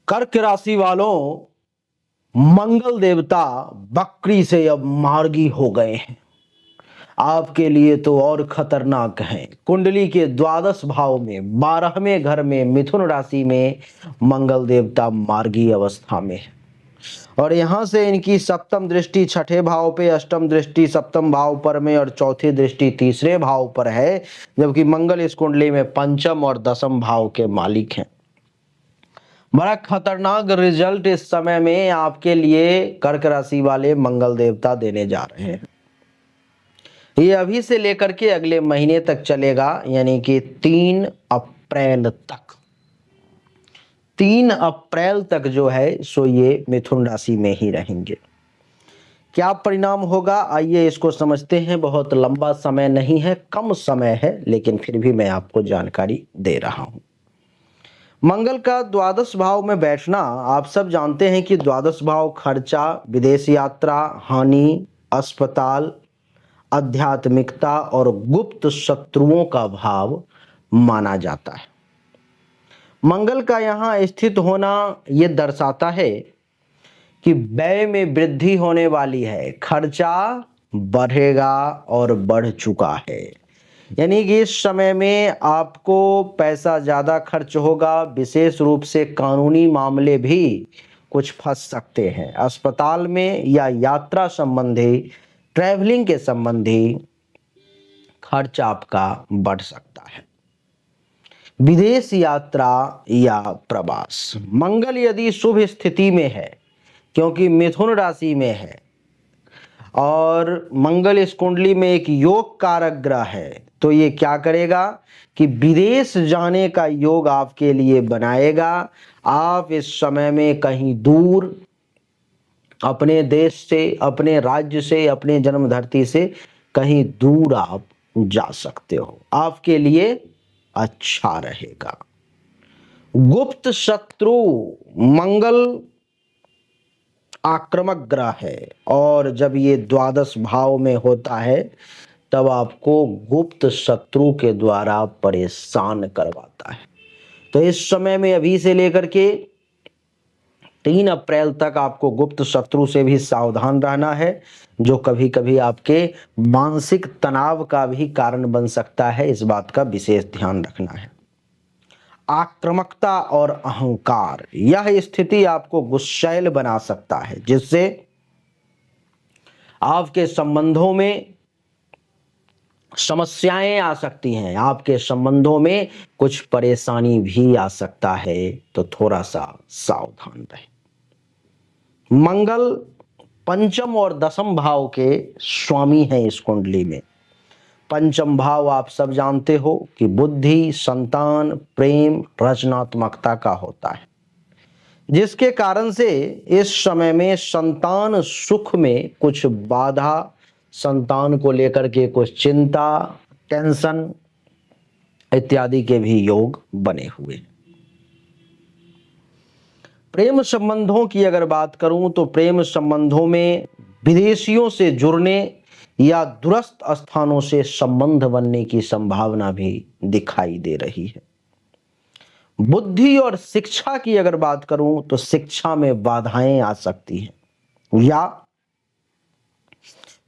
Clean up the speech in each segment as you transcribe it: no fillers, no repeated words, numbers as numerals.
कर्क राशि वालों, मंगल देवता बकरी से अब मार्गी हो गए हैं। आपके लिए तो और खतरनाक हैं। कुंडली के द्वादश भाव में 12वें घर में मिथुन राशि में मंगल देवता मार्गी अवस्था में है और यहां से इनकी सप्तम दृष्टि छठे भाव पे, अष्टम दृष्टि सप्तम भाव पर में और चौथी दृष्टि तीसरे भाव पर है, जबकि मंगल इस कुंडली में पंचम और दसम भाव के मालिक हैं। बड़ा खतरनाक रिजल्ट इस समय में आपके लिए कर्क राशि वाले मंगल देवता देने जा रहे हैं। ये अभी से लेकर के अगले महीने तक चलेगा, यानी कि 3 अप्रैल तक। 3 अप्रैल तक जो है सो ये मिथुन राशि में ही रहेंगे। क्या परिणाम होगा, आइए इसको समझते हैं। बहुत लंबा समय नहीं है, कम समय है, लेकिन फिर भी मैं आपको जानकारी दे रहा हूं। मंगल का द्वादश भाव में बैठना, आप सब जानते हैं कि द्वादश भाव खर्चा, विदेश यात्रा, हानि, अस्पताल, आध्यात्मिकता और गुप्त शत्रुओं का भाव माना जाता है। मंगल का यहां स्थित होना यह दर्शाता है कि व्यय में वृद्धि होने वाली है, खर्चा बढ़ेगा और बढ़ चुका है। यानी कि इस समय में आपको पैसा ज्यादा खर्च होगा। विशेष रूप से कानूनी मामले भी कुछ फंस सकते हैं। अस्पताल में या यात्रा संबंधी, ट्रैवलिंग के संबंधी खर्च आपका बढ़ सकता है। विदेश यात्रा या प्रवास, मंगल यदि शुभ स्थिति में है, क्योंकि मिथुन राशि में है और मंगल इस कुंडली में एक योग कारक ग्रह है, तो ये क्या करेगा कि विदेश जाने का योग आपके लिए बनाएगा। आप इस समय में कहीं दूर, अपने देश से, अपने राज्य से, अपने जन्म धरती से कहीं दूर आप जा सकते हो। आपके लिए अच्छा रहेगा। गुप्त शत्रु, मंगल आक्रामक ग्रह है और जब ये द्वादश भाव में होता है तब आपको गुप्त शत्रु के द्वारा परेशान करवाता है। तो इस समय में अभी से लेकर के 3 अप्रैल तक आपको गुप्त शत्रु से भी सावधान रहना है, जो कभी कभी आपके मानसिक तनाव का भी कारण बन सकता है। इस बात का विशेष ध्यान रखना है। आक्रामकता और अहंकार, यह स्थिति आपको गुस्सैल बना सकता है, जिससे आपके संबंधों में समस्याएं आ सकती हैं। आपके संबंधों में कुछ परेशानी भी आ सकता है, तो थोड़ा सा सावधान रहें। मंगल पंचम और दसम भाव के स्वामी हैं इस कुंडली में। पंचम भाव आप सब जानते हो कि बुद्धि, संतान, प्रेम, रचनात्मकता का होता है, जिसके कारण से इस समय में संतान सुख में कुछ बाधा, संतान को लेकर के कुछ चिंता, टेंशन इत्यादि के भी योग बने हुए। प्रेम संबंधों की अगर बात करूं तो प्रेम संबंधों में विदेशियों से जुड़ने या दूरस्थ स्थानों से संबंध बनने की संभावना भी दिखाई दे रही है। बुद्धि और शिक्षा की अगर बात करूं तो शिक्षा में बाधाएं आ सकती हैं या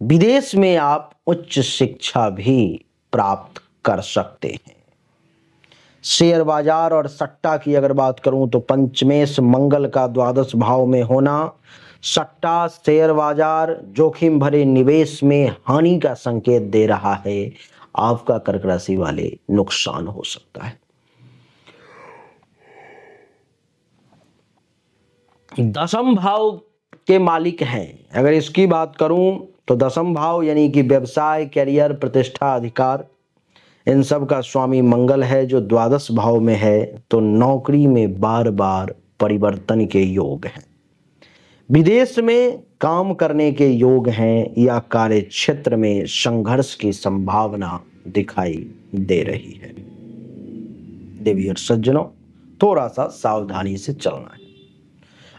विदेश में आप उच्च शिक्षा भी प्राप्त कर सकते हैं। शेयर बाजार और सट्टा की अगर बात करूं तो पंचमेश मंगल का द्वादश भाव में होना सट्टा, शेयर बाजार, जोखिम भरे निवेश में हानि का संकेत दे रहा है। आपका कर्क राशि वाले नुकसान हो सकता है। दसम भाव के मालिक हैं, अगर इसकी बात करूं तो दसम भाव यानी कि व्यवसाय, कैरियर, प्रतिष्ठा, अधिकार, इन सब का स्वामी मंगल है, जो द्वादश भाव में है। तो नौकरी में बार बार परिवर्तन के योग हैं, विदेश में काम करने के योग हैं या कार्य क्षेत्र में संघर्ष की संभावना दिखाई दे रही है। देवी और सज्जनों, थोड़ा सा सावधानी से चलना है।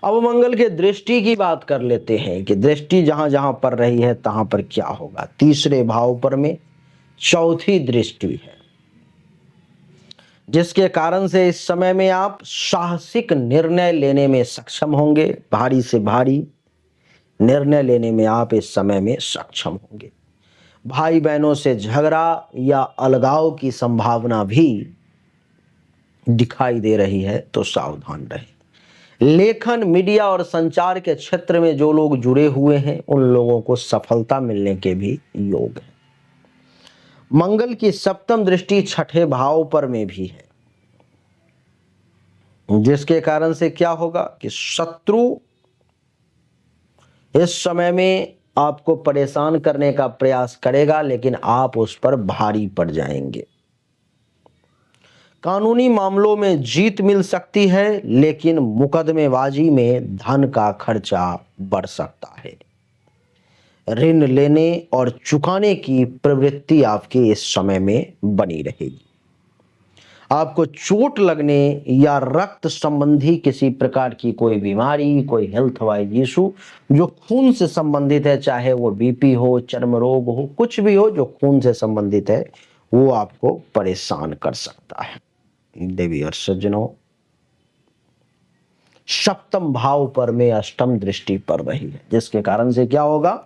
अब मंगल के दृष्टि की बात कर लेते हैं कि दृष्टि जहां जहां पर रही है तहां पर क्या होगा। तीसरे भाव पर में चौथी दृष्टि है। जिसके कारण से इस समय में आप साहसिक निर्णय लेने में सक्षम होंगे। भारी से भारी निर्णय लेने में आप इस समय में सक्षम होंगे। भाई बहनों से झगड़ा या अलगाव की संभावना भी दिखाई दे रही है, तो सावधान रहें। लेखन, मीडिया और संचार के क्षेत्र में जो लोग जुड़े हुए हैं उन लोगों को सफलता मिलने के भी योग है। मंगल की सप्तम दृष्टि छठे भाव पर में भी है, जिसके कारण से क्या होगा कि शत्रु इस समय में आपको परेशान करने का प्रयास करेगा, लेकिन आप उस पर भारी पड़ जाएंगे। कानूनी मामलों में जीत मिल सकती है, लेकिन मुकदमेबाजी में धन का खर्चा बढ़ सकता है। ऋण लेने और चुकाने की प्रवृत्ति आपकी इस समय में बनी रहेगी। आपको चोट लगने या रक्त संबंधी किसी प्रकार की कोई बीमारी, कोई हेल्थ वाइज इशू जो खून से संबंधित है, चाहे वो बीपी हो, चर्म रोग हो, कुछ भी हो जो खून से संबंधित है, वो आपको परेशान कर सकता है। देवी और सज्जनों, सप्तम भाव पर में अष्टम दृष्टि पड़ रही है, जिसके कारण से क्या होगा,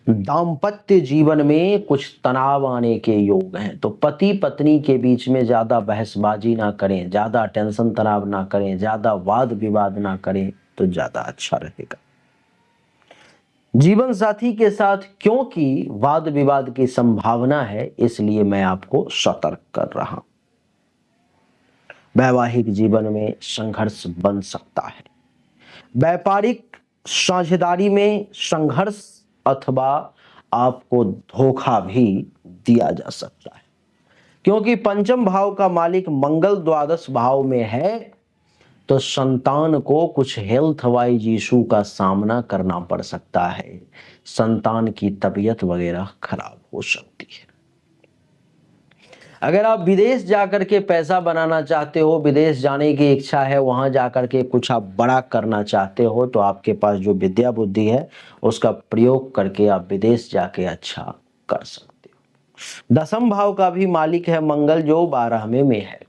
दाम्पत्य जीवन में कुछ तनाव आने के योग हैं। तो पति पत्नी के बीच में ज्यादा बहसबाजी ना करें, ज्यादा टेंशन तनाव ना करें, ज्यादा वाद विवाद ना करें, तो ज्यादा अच्छा रहेगा। जीवन साथी के साथ क्योंकि वाद विवाद की संभावना है, इसलिए मैं आपको सतर्क कर रहा हूं। वैवाहिक जीवन में संघर्ष बन सकता है। व्यापारिक साझेदारी में संघर्ष अथवा आपको धोखा भी दिया जा सकता है, क्योंकि पंचम भाव का मालिक मंगल द्वादश भाव में है, तो संतान को कुछ हेल्थ वाइज इशू का सामना करना पड़ सकता है। संतान की तबीयत वगैरह खराब हो सकती है। अगर आप विदेश जाकर के पैसा बनाना चाहते हो, विदेश जाने की इच्छा है, वहां जाकर के कुछ आप बड़ा करना चाहते हो, तो आपके पास जो विद्या बुद्धि है उसका प्रयोग करके आप विदेश जाके अच्छा कर सकते हो। दसम भाव का भी मालिक है मंगल, जो 12वें में है,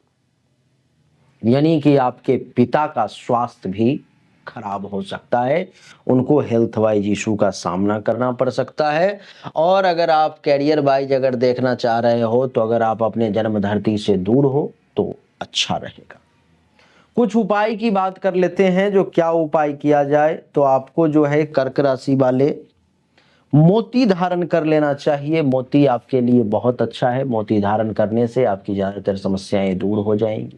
यानी कि आपके पिता का स्वास्थ्य भी खराब हो सकता है, उनको हेल्थ वाइज इशू का सामना करना पड़ सकता है। और अगर आप कैरियर वाइज अगर देखना चाह रहे हो, तो अगर आप अपने जन्म धरती से दूर हो तो अच्छा रहेगा। कुछ उपाय की बात कर लेते हैं, जो क्या उपाय किया जाए। तो आपको जो है कर्क राशि वाले मोती धारण कर लेना चाहिए। मोती आपके लिए बहुत अच्छा है। मोती धारण करने से आपकी ज्यादातर समस्याएं दूर हो जाएंगी।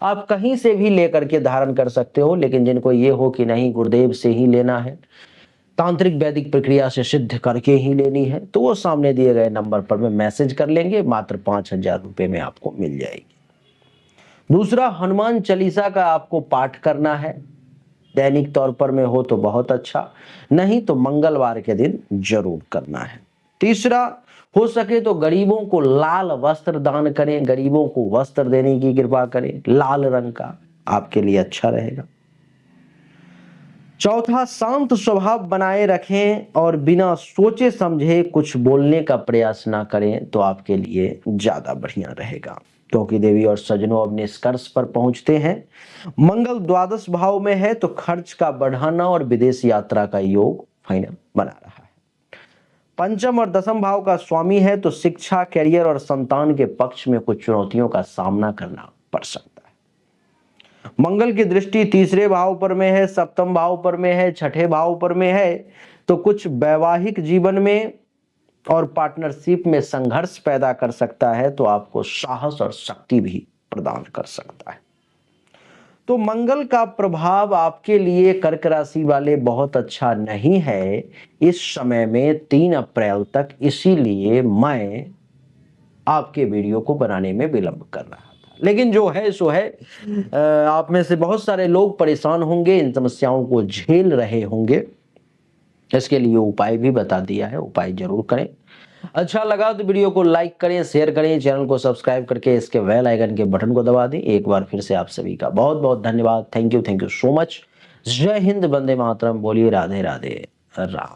आप कहीं से भी लेकर के धारण कर सकते हो, लेकिन जिनको ये हो कि नहीं गुरुदेव से ही लेना है, तांत्रिक वैदिक प्रक्रिया से सिद्ध करके ही लेनी है, तो वो सामने दिए गए नंबर पर में मैसेज कर लेंगे, मात्र 5,000 रुपए में आपको मिल जाएगी। दूसरा, हनुमान चालीसा का आपको पाठ करना है। दैनिक तौर पर में हो तो बहुत अच्छा, नहीं तो मंगलवार के दिन जरूर करना है। तीसरा, हो सके तो गरीबों को लाल वस्त्र दान करें, गरीबों को वस्त्र देने की कृपा करें, लाल रंग का आपके लिए अच्छा रहेगा। चौथा, शांत स्वभाव बनाए रखें और बिना सोचे समझे कुछ बोलने का प्रयास ना करें, तो आपके लिए ज्यादा बढ़िया रहेगा। क्योंकि देवी और सज्जनों, अब निष्कर्ष पर पहुंचते हैं। मंगल द्वादश भाव में है, तो खर्च का बढ़ाना और विदेश यात्रा का योग फाइनल बना रहा है। पंचम और दसम भाव का स्वामी है, तो शिक्षा, कैरियर और संतान के पक्ष में कुछ चुनौतियों का सामना करना पड़ सकता है। मंगल की दृष्टि तीसरे भाव पर में है, सप्तम भाव पर में है, छठे भाव पर में है, तो कुछ वैवाहिक जीवन में और पार्टनरशिप में संघर्ष पैदा कर सकता है, तो आपको साहस और शक्ति भी प्रदान कर सकता है। तो मंगल का प्रभाव आपके लिए कर्क राशि वाले बहुत अच्छा नहीं है इस समय में 3 अप्रैल तक, इसीलिए मैं आपके वीडियो को बनाने में विलंब कर रहा था। लेकिन जो है सो है। आप में से बहुत सारे लोग परेशान होंगे, इन समस्याओं को झेल रहे होंगे, इसके लिए उपाय भी बता दिया है, उपाय जरूर करें। अच्छा लगा तो वीडियो को लाइक करें, शेयर करें, चैनल को सब्सक्राइब करके इसके बेल आइकन के बटन को दबा दें। एक बार फिर से आप सभी का बहुत बहुत धन्यवाद। Thank you so much. जय हिंद, वंदे मातरम। बोलिए राधे राधे राम।